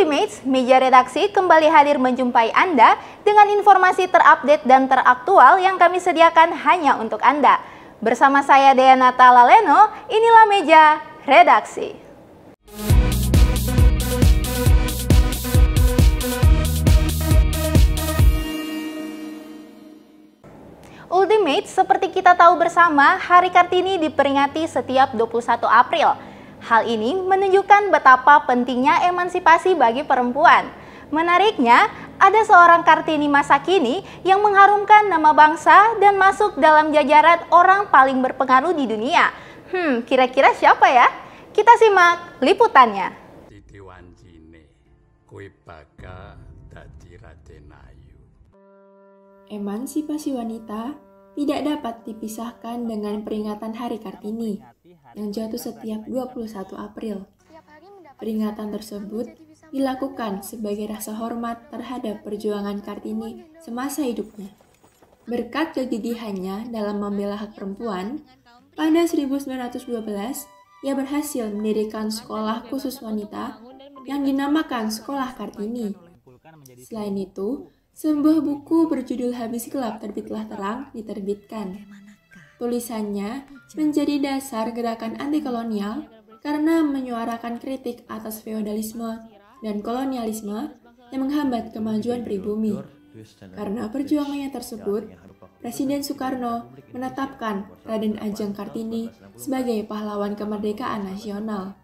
Ultimates, meja redaksi kembali hadir menjumpai Anda dengan informasi terupdate dan teraktual yang kami sediakan hanya untuk Anda. Bersama saya Deanata Laleno, inilah meja redaksi. Ultimates, seperti kita tahu bersama, Hari Kartini diperingati setiap 21 April. Hal ini menunjukkan betapa pentingnya emansipasi bagi perempuan. Menariknya, ada seorang Kartini masa kini yang mengharumkan nama bangsa dan masuk dalam jajaran orang paling berpengaruh di dunia. Kira-kira siapa ya? Kita simak liputannya. Emansipasi wanita tidak dapat dipisahkan dengan peringatan Hari Kartini yang jatuh setiap 21 April. Peringatan tersebut dilakukan sebagai rasa hormat terhadap perjuangan Kartini semasa hidupnya. Berkat kegigihannya dalam membela hak perempuan, pada 1912 ia berhasil mendirikan sekolah khusus wanita yang dinamakan Sekolah Kartini. Selain itu, sebuah buku berjudul Habis Gelap Terbitlah Terang diterbitkan. Tulisannya menjadi dasar gerakan anti-kolonial karena menyuarakan kritik atas feodalisme dan kolonialisme yang menghambat kemajuan pribumi. Karena perjuangannya tersebut, Presiden Soekarno menetapkan Raden Ajeng Kartini sebagai pahlawan kemerdekaan nasional,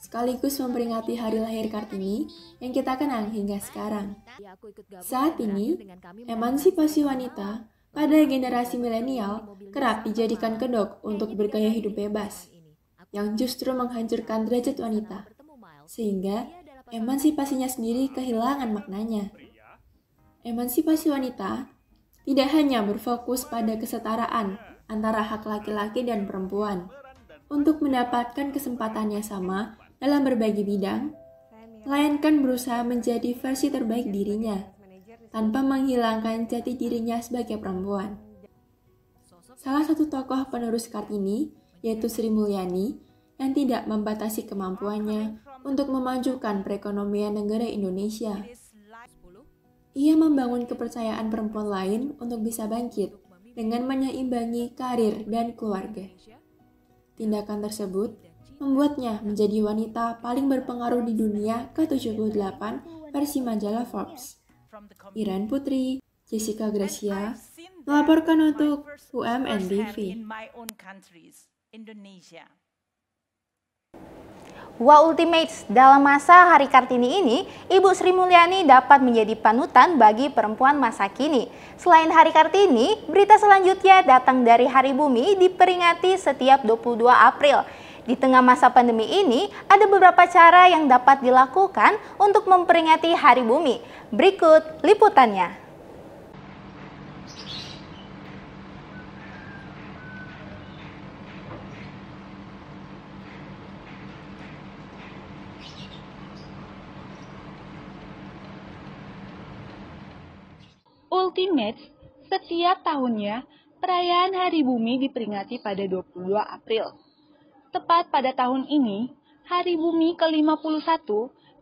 sekaligus memperingati hari lahir Kartini yang kita kenang hingga sekarang. Saat ini, emansipasi wanita pada generasi milenial kerap dijadikan kedok untuk bergaya hidup bebas, yang justru menghancurkan derajat wanita, sehingga emansipasinya sendiri kehilangan maknanya. Emansipasi wanita tidak hanya berfokus pada kesetaraan antara hak laki-laki dan perempuan untuk mendapatkan kesempatan yang sama dalam berbagai bidang, melainkan berusaha menjadi versi terbaik dirinya, tanpa menghilangkan jati dirinya sebagai perempuan. Salah satu tokoh penerus Kartini, yaitu Sri Mulyani, yang tidak membatasi kemampuannya untuk memajukan perekonomian negara Indonesia. Ia membangun kepercayaan perempuan lain untuk bisa bangkit dengan menyeimbangi karir dan keluarga. Tindakan tersebut membuatnya menjadi wanita paling berpengaruh di dunia ke-78 versi majalah Forbes. Iran Putri, Jessica Gracia, melaporkan untuk UMNTV. Ultimates, dalam masa Hari Kartini ini, Ibu Sri Mulyani dapat menjadi panutan bagi perempuan masa kini. Selain Hari Kartini, berita selanjutnya datang dari Hari Bumi diperingati setiap 22 April. Di tengah masa pandemi ini, ada beberapa cara yang dapat dilakukan untuk memperingati Hari Bumi. Berikut liputannya. Ultimates, setiap tahunnya perayaan Hari Bumi diperingati pada 22 April. Tepat pada tahun ini, Hari Bumi ke-51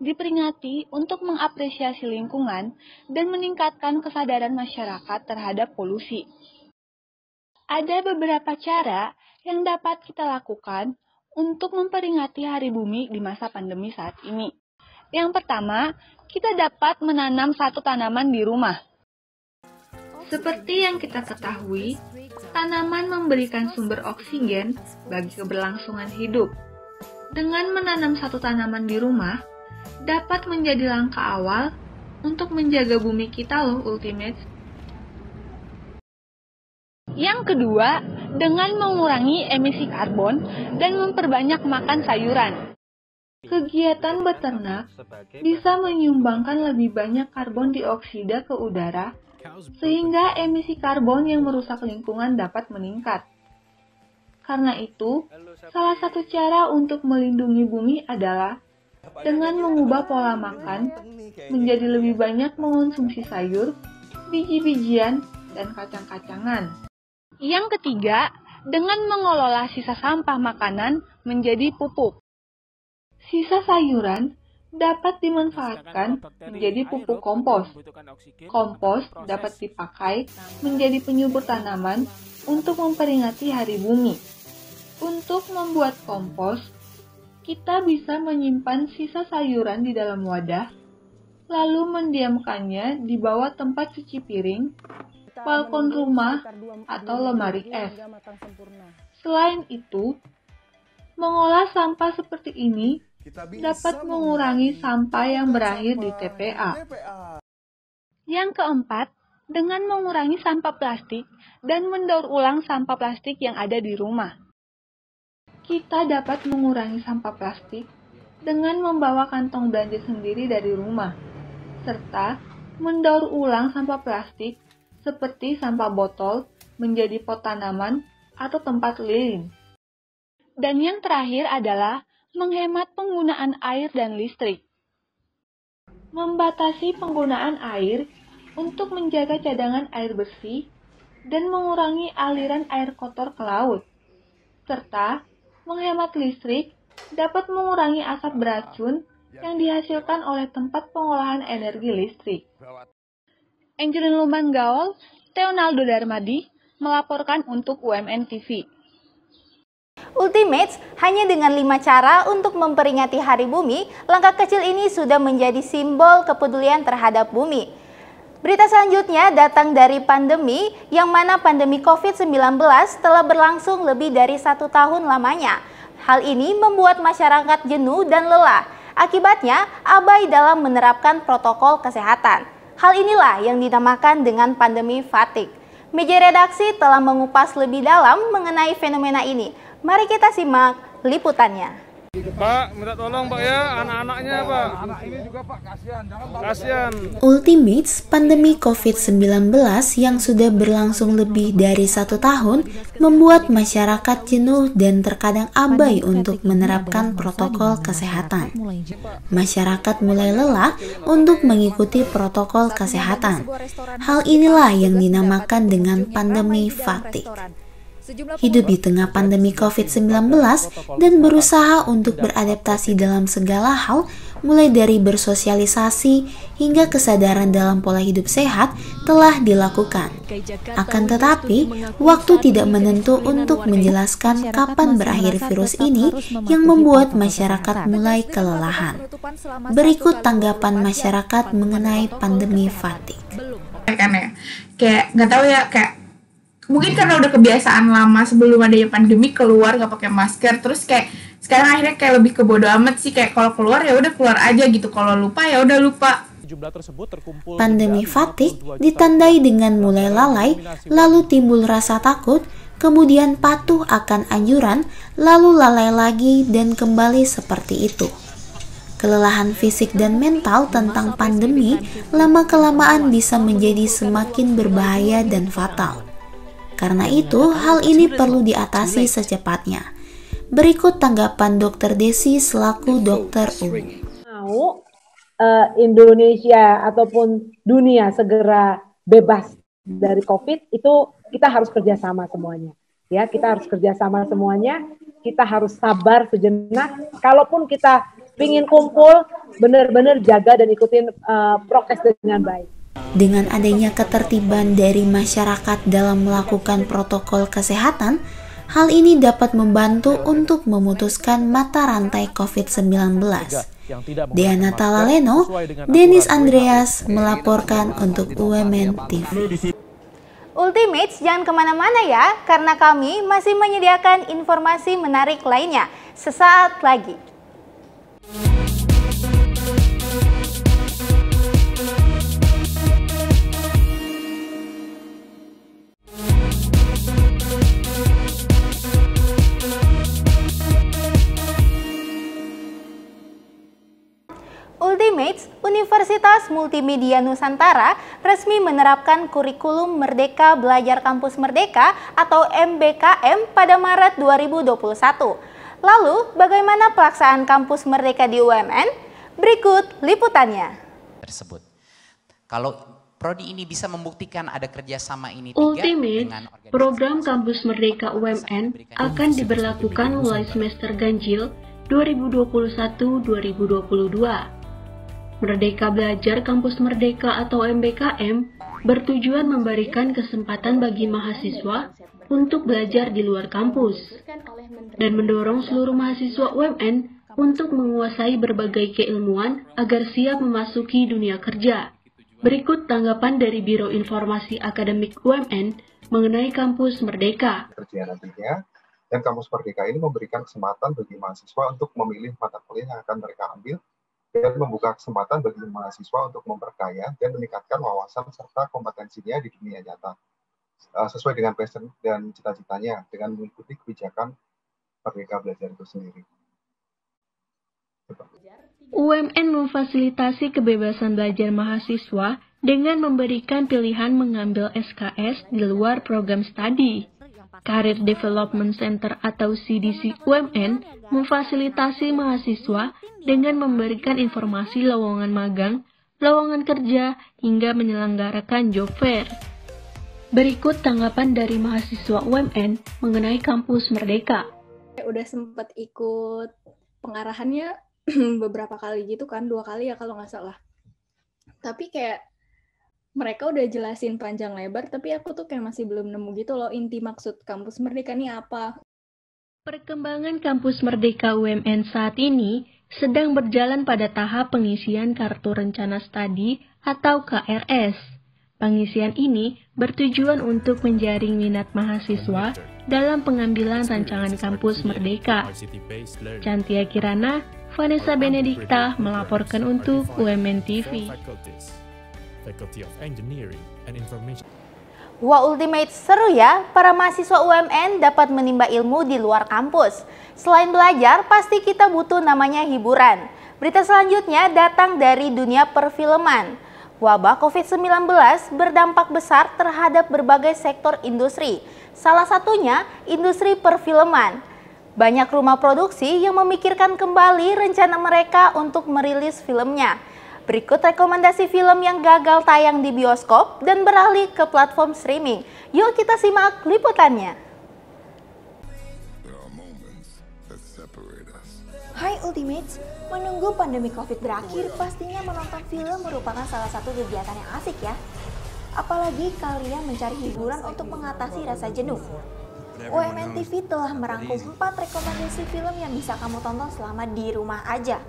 diperingati untuk mengapresiasi lingkungan dan meningkatkan kesadaran masyarakat terhadap polusi. Ada beberapa cara yang dapat kita lakukan untuk memperingati Hari Bumi di masa pandemi saat ini. Yang pertama, kita dapat menanam satu tanaman di rumah. Seperti yang kita ketahui, tanaman memberikan sumber oksigen bagi keberlangsungan hidup. Dengan menanam satu tanaman di rumah, dapat menjadi langkah awal untuk menjaga bumi kita loh, Ultimates. Yang kedua, dengan mengurangi emisi karbon dan memperbanyak makan sayuran. Kegiatan beternak bisa menyumbangkan lebih banyak karbon dioksida ke udara, sehingga emisi karbon yang merusak lingkungan dapat meningkat. Karena itu, salah satu cara untuk melindungi bumi adalah dengan mengubah pola makan menjadi lebih banyak mengonsumsi sayur, biji-bijian, dan kacang-kacangan. Yang ketiga, dengan mengelola sisa sampah makanan menjadi pupuk. Sisa sayuran dapat dimanfaatkan menjadi pupuk kompos. Kompos dapat dipakai menjadi penyubur tanaman untuk memperingati Hari Bumi. Untuk membuat kompos, kita bisa menyimpan sisa sayuran di dalam wadah, lalu mendiamkannya di bawah tempat cuci piring, balkon rumah, atau lemari es. Selain itu, mengolah sampah seperti ini dapat mengurangi sampah yang berakhir di TPA. Yang keempat, dengan mengurangi sampah plastik dan mendaur ulang sampah plastik yang ada di rumah. Kita dapat mengurangi sampah plastik dengan membawa kantong belanja sendiri dari rumah, serta mendaur ulang sampah plastik seperti sampah botol menjadi pot tanaman atau tempat lilin. Dan yang terakhir adalah menghemat penggunaan air dan listrik. Membatasi penggunaan air untuk menjaga cadangan air bersih dan mengurangi aliran air kotor ke laut. Serta menghemat listrik dapat mengurangi asap beracun yang dihasilkan oleh tempat pengolahan energi listrik. Angelin Luman Gaul, Teonaldo Darmadi, melaporkan untuk UMN TV. Ultimates, hanya dengan 5 cara untuk memperingati Hari Bumi, langkah kecil ini sudah menjadi simbol kepedulian terhadap bumi. Berita selanjutnya datang dari pandemi, yang mana pandemi COVID-19 telah berlangsung lebih dari 1 tahun lamanya. Hal ini membuat masyarakat jenuh dan lelah. Akibatnya, abai dalam menerapkan protokol kesehatan. Hal inilah yang dinamakan dengan pandemi fatigue. Meja redaksi telah mengupas lebih dalam mengenai fenomena ini. Mari kita simak liputannya. Pak, minta tolong Pak ya, anak-anaknya Pak. Anak ini juga Pak, kasihan. Ultimates, pandemi COVID-19 yang sudah berlangsung lebih dari 1 tahun membuat masyarakat jenuh dan terkadang abai untuk menerapkan protokol kesehatan. Masyarakat mulai lelah untuk mengikuti protokol kesehatan. Hal inilah yang dinamakan dengan pandemi fatigue. Hidup di tengah pandemi COVID-19 dan berusaha untuk beradaptasi dalam segala hal, mulai dari bersosialisasi hingga kesadaran dalam pola hidup sehat telah dilakukan. Akan tetapi, waktu tidak menentu untuk menjelaskan kapan berakhir virus ini yang membuat masyarakat mulai kelelahan. Berikut tanggapan masyarakat mengenai pandemi fatigue. Kayak nggak tahu ya, kayak mungkin karena udah kebiasaan lama sebelum adanya pandemi keluar nggak pakai masker, terus kayak sekarang akhirnya kayak lebih ke bodo amat sih, kayak kalau keluar ya udah keluar aja gitu, kalau lupa ya udah lupa. Pandemi fatigue ditandai dengan mulai lalai, lalu timbul rasa takut, kemudian patuh akan anjuran, lalu lalai lagi dan kembali seperti itu. Kelelahan fisik dan mental tentang pandemi lama-kelamaan bisa menjadi semakin berbahaya dan fatal. Karena itu, hal ini perlu diatasi secepatnya. Berikut tanggapan Dr. Desi selaku dokter umum. Mau Indonesia ataupun dunia segera bebas dari COVID, itu kita harus kerjasama semuanya. Ya, kita harus kerjasama semuanya. Kita harus sabar sejenak. Kalaupun kita ingin kumpul, benar-benar jaga dan ikutin prokes dengan baik. Dengan adanya ketertiban dari masyarakat dalam melakukan protokol kesehatan, hal ini dapat membantu untuk memutuskan mata rantai COVID-19. Diana Talaleno, Dennis Andreas melaporkan untuk UMN TV. Ultimates, jangan kemana-mana ya, karena kami masih menyediakan informasi menarik lainnya sesaat lagi. Ultimates, Universitas Multimedia Nusantara resmi menerapkan kurikulum Merdeka Belajar Kampus Merdeka atau MBKM pada Maret 2021. Lalu, bagaimana pelaksanaan Kampus Merdeka di UMN? Berikut liputannya. Tersebut. Kalau prodi ini bisa membuktikan ada kerjasama ini Ultimate, program Kampus Merdeka UMN akan diberlakukan mulai semester ganjil 2021-2022. Merdeka Belajar Kampus Merdeka atau MBKM bertujuan memberikan kesempatan bagi mahasiswa untuk belajar di luar kampus dan mendorong seluruh mahasiswa UMN untuk menguasai berbagai keilmuan agar siap memasuki dunia kerja. Berikut tanggapan dari Biro Informasi Akademik UMN mengenai Kampus Merdeka. Kerja nantinya, dan Kampus Merdeka ini memberikan kesempatan bagi mahasiswa untuk memilih mata kuliah yang akan mereka ambil dan membuka kesempatan bagi mahasiswa untuk memperkaya dan meningkatkan wawasan serta kompetensinya di dunia nyata sesuai dengan passion dan cita-citanya dengan mengikuti kebijakan Merdeka Belajar itu sendiri. UMN memfasilitasi kebebasan belajar mahasiswa dengan memberikan pilihan mengambil SKS di luar program studi. Career Development Center atau CDC UMN memfasilitasi mahasiswa dengan memberikan informasi lowongan magang, lowongan kerja, hingga menyelenggarakan job fair. Berikut tanggapan dari mahasiswa UMN mengenai Kampus Merdeka. Udah sempat ikut pengarahannya beberapa kali gitu kan, 2 kali ya kalau nggak salah. Tapi kayak mereka udah jelasin panjang lebar, tapi aku tuh kayak masih belum nemu gitu loh inti maksud Kampus Merdeka ini apa. Perkembangan Kampus Merdeka UMN saat ini sedang berjalan pada tahap pengisian Kartu Rencana Studi atau KRS. Pengisian ini bertujuan untuk menjaring minat mahasiswa dalam pengambilan rancangan Kampus Merdeka. Cantia Kirana, Vanessa Benedikta melaporkan untuk UMN TV. Wah, ultimate seru ya, para mahasiswa UMN dapat menimba ilmu di luar kampus. Selain belajar, pasti kita butuh namanya hiburan. Berita selanjutnya datang dari dunia perfilman. Wabah COVID-19 berdampak besar terhadap berbagai sektor industri. Salah satunya industri perfilman. Banyak rumah produksi yang memikirkan kembali rencana mereka untuk merilis filmnya. Berikut rekomendasi film yang gagal tayang di bioskop dan beralih ke platform streaming. Yuk kita simak liputannya. Hai Ultimates, menunggu pandemi COVID berakhir pastinya menonton film merupakan salah satu kegiatan yang asik ya. Apalagi kalian mencari hiburan untuk mengatasi rasa jenuh. UMN TV telah merangkum 4 rekomendasi film yang bisa kamu tonton selama di rumah aja.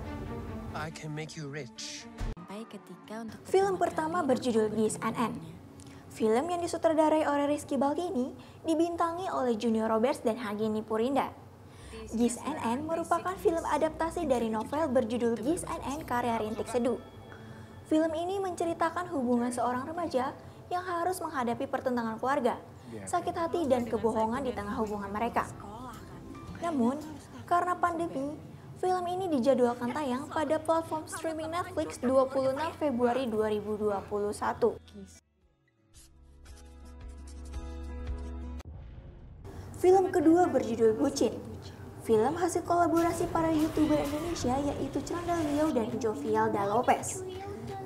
Film pertama berjudul Giz NN. Film yang disutradarai oleh Rizky Balkini dibintangi oleh Junior Roberts dan Hagini Purinda. Giz NN merupakan film adaptasi dari novel berjudul Giz NN karya Rintik Seduh. Film ini menceritakan hubungan seorang remaja yang harus menghadapi pertentangan keluarga, sakit hati dan kebohongan di tengah hubungan mereka. Namun, karena pandemi, film ini dijadwalkan tayang pada platform streaming Netflix 26 Februari 2021. Film kedua berjudul Bucin. Film hasil kolaborasi para YouTuber Indonesia yaitu Chandra Leo dan Jovial Da Lopez.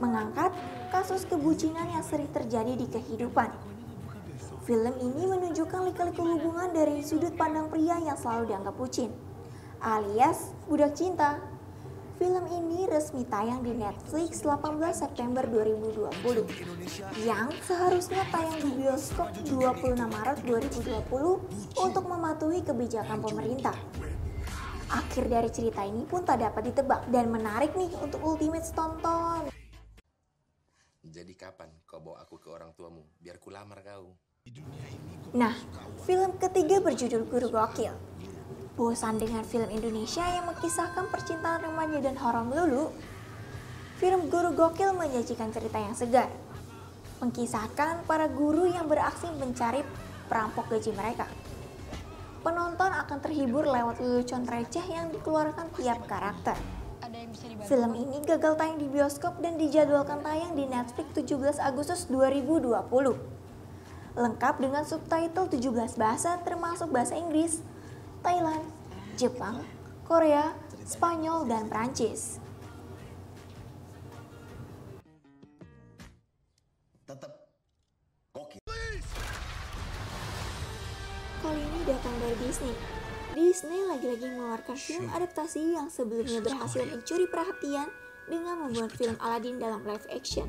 Mengangkat kasus kebucinan yang sering terjadi di kehidupan. Film ini menunjukkan lika-liku hubungan dari sudut pandang pria yang selalu dianggap bucin, alias budak cinta. Film ini resmi tayang di Netflix 18 September 2020, yang seharusnya tayang di bioskop 26 Maret 2020 untuk mematuhi kebijakan pemerintah. Akhir dari cerita ini pun tak dapat ditebak dan menarik nih untuk Ultimates tonton. Jadi kapan kau bawa aku ke orang tuamu, biar ku lamar kau? Nah, film ketiga berjudul Guru Gokil. Bosan dengan film Indonesia yang mengisahkan percintaan remaja dan horor melulu? Film Guru Gokil menyajikan cerita yang segar, mengisahkan para guru yang beraksi mencari perampok gaji mereka. Penonton akan terhibur lewat lelucon receh yang dikeluarkan tiap karakter. Film ini gagal tayang di bioskop dan dijadwalkan tayang di Netflix 17 Agustus 2020. Lengkap dengan subtitle 17 bahasa termasuk bahasa Inggris, Thailand, Jepang, Korea, Spanyol, dan Prancis. Kali ini datang dari Disney. Disney lagi-lagi mengeluarkan film adaptasi yang sebelumnya berhasil mencuri perhatian dengan membuat film Aladdin dalam live action.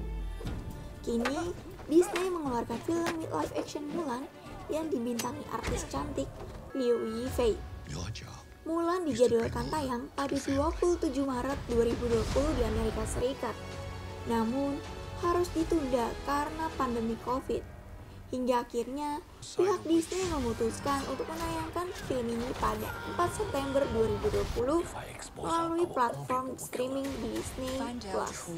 Kini, Disney mengeluarkan film live action Mulan yang dibintangi artis cantik Liu Yifei. Mulan dijadwalkan tayang pada 27 Maret 2020 di Amerika Serikat. Namun, harus ditunda karena pandemi COVID. Hingga akhirnya, pihak Disney memutuskan untuk menayangkan film ini pada 4 September 2020 melalui platform streaming Disney Plus.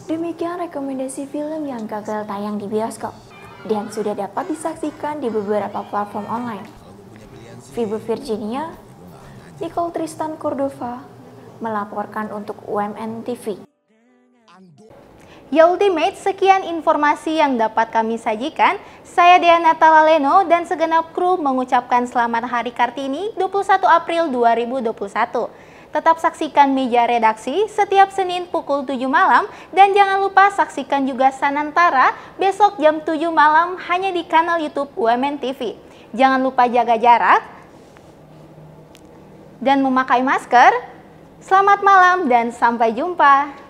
Demikian rekomendasi film yang gagal tayang di bioskop dan sudah dapat disaksikan di beberapa platform online. Vibo Virginia, Nicole Tristan Cordova melaporkan untuk UMN TV. Ya Ultimate, sekian informasi yang dapat kami sajikan. Saya Dea Natalaleno dan segenap kru mengucapkan selamat Hari Kartini 21 April 2021. Tetap saksikan Meja Redaksi setiap Senin pukul 7 malam dan jangan lupa saksikan juga Sanantara besok jam 7 malam hanya di kanal YouTube UMN TV. Jangan lupa jaga jarak dan memakai masker. Selamat malam dan sampai jumpa.